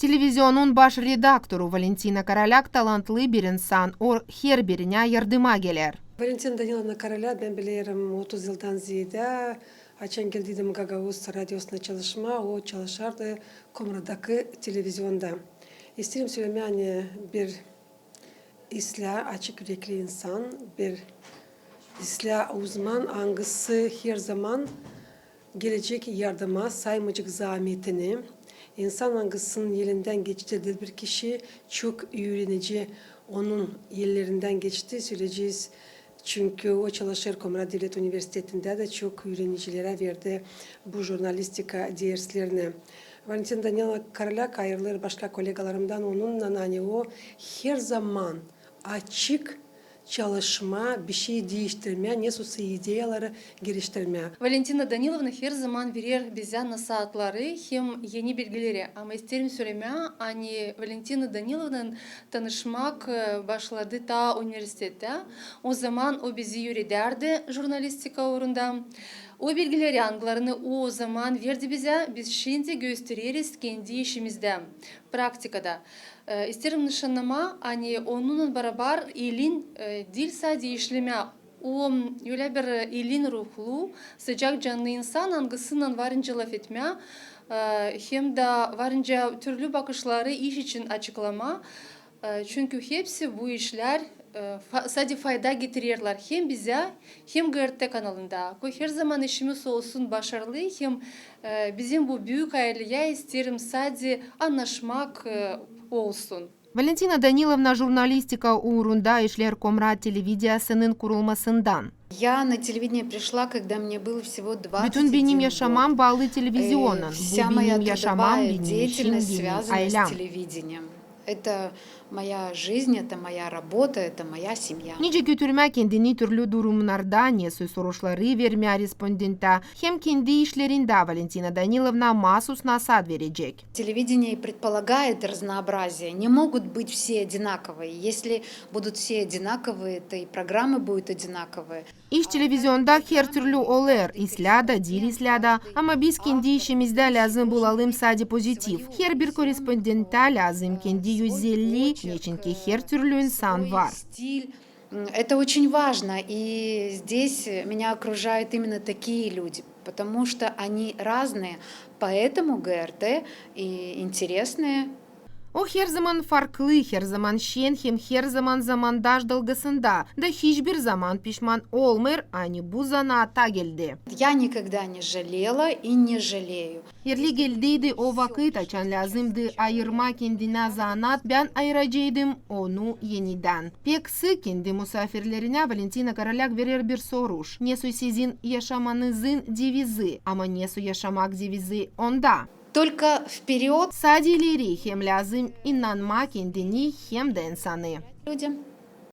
Телевизионун баш редактору Валентина Короляк талантлы bir insan her birine yardıma gelir. Валентина Даниловна Короля, ben bilirim 30 yıldan ziyade açan geldiydim Gagavuz radyosuna çalışma, o çalışardı Komradaki televizyonda. İsterim söylemeye bir İslah açık yürekli insan, bir İslah uzman, hangisi her zaman gelecek yardıma saymacık zahmetini, insan hangisinin yerinden geçtirdiği bir kişi çok öğrenici, onun yerlerinden geçtiği süreceğiz. Çünkü o çalışır Komrat Devlet Üniversitesi'nde de çok öğrencilere verdi bu jurnalistika derslerini. Valentin Danila Karalak ayrılır başka kolegalarımdan onunla hani o her zaman açık çalışma, bir şey değiştirmeye, nasılsa ideyaları geliştirmeye. Valentina Danilovna her zaman verir bize nasihatları hem yeni bilgileri. Ama isterim söylemeye, hani Valentina Danilovna'nın tanışmak başladı ta üniversitede. O zaman o bizi öğretirdi jurnalistika uğrunda. O bilgileri, anılarını o zaman verdi bize. Biz şimdi gösteririz kendi işimizde, praktikada. İsterim nişanlama, hani onunla beraber elin dil sadece işleme. O öyle bir elin ruhlu, sıcak canlı insan hangisinin varınca laf etme, hem de varınca türlü bakışları iş için açıklama. Çünkü hepsi bu işler sadece fayda getirirler hem bize hem GRT kanalında. Her zaman işimiz olsun başarılı hem bizim bu büyük aileye isterim sadece anlaşmak olsun. Valentina Danilovna jurnalistika uğrunda işler Komrat Televizyası'nın kurulmasından. Я на телевидение пришла, когда мне было всего 21 Bütün benim yaşamam год. bağlı televizyonun. Вся Bu моя benim yaşamam, трудовая benim işim, деятельность benim связана с ailem. телевидением. Это моя жизнь, это моя работа, это моя семья. Nice götürme kendini türlü durumlarda, nesi soruçları vermeye respondenta, hem kendi işlerinde Valentina Danilovna mahsus nasihat verecek. Телевидение предполагает разнообразие. Не могут быть все одинаковые. Если будут все одинаковые, то и программы будут одинаковые. İş televizyonda her türlü olur, islada, dil islada, ama biz kendi işimizde lazım bulalım sadece pozitif. Her bir korespondenta lazım kendi özelliği, çünkü her türlü insan var. Стиль. Это очень важно, и здесь меня окружают именно такие люди, потому что они разные, поэтому ГРТ и интересные. O her zaman farklı, her zaman şen, hem her zaman zamandaş dalgasında da hiçbir zaman pişman olmur, aynı bu zanaata geldi. Я никогда не жалела и не жалею. Yerli geldiydi o vakit açan lazımdı ayırma kendine zanaat, ben ayıracaktım onu yeniden. Pek sık kendi misafirlerine Valentina Karolak verir bir soruş. Nesu sizin yaşamanızın devizi, ama nesu yaşamak devizi onda. Только вперед Sadece ileri hem lazım inanma kendini hem de insanı. людям.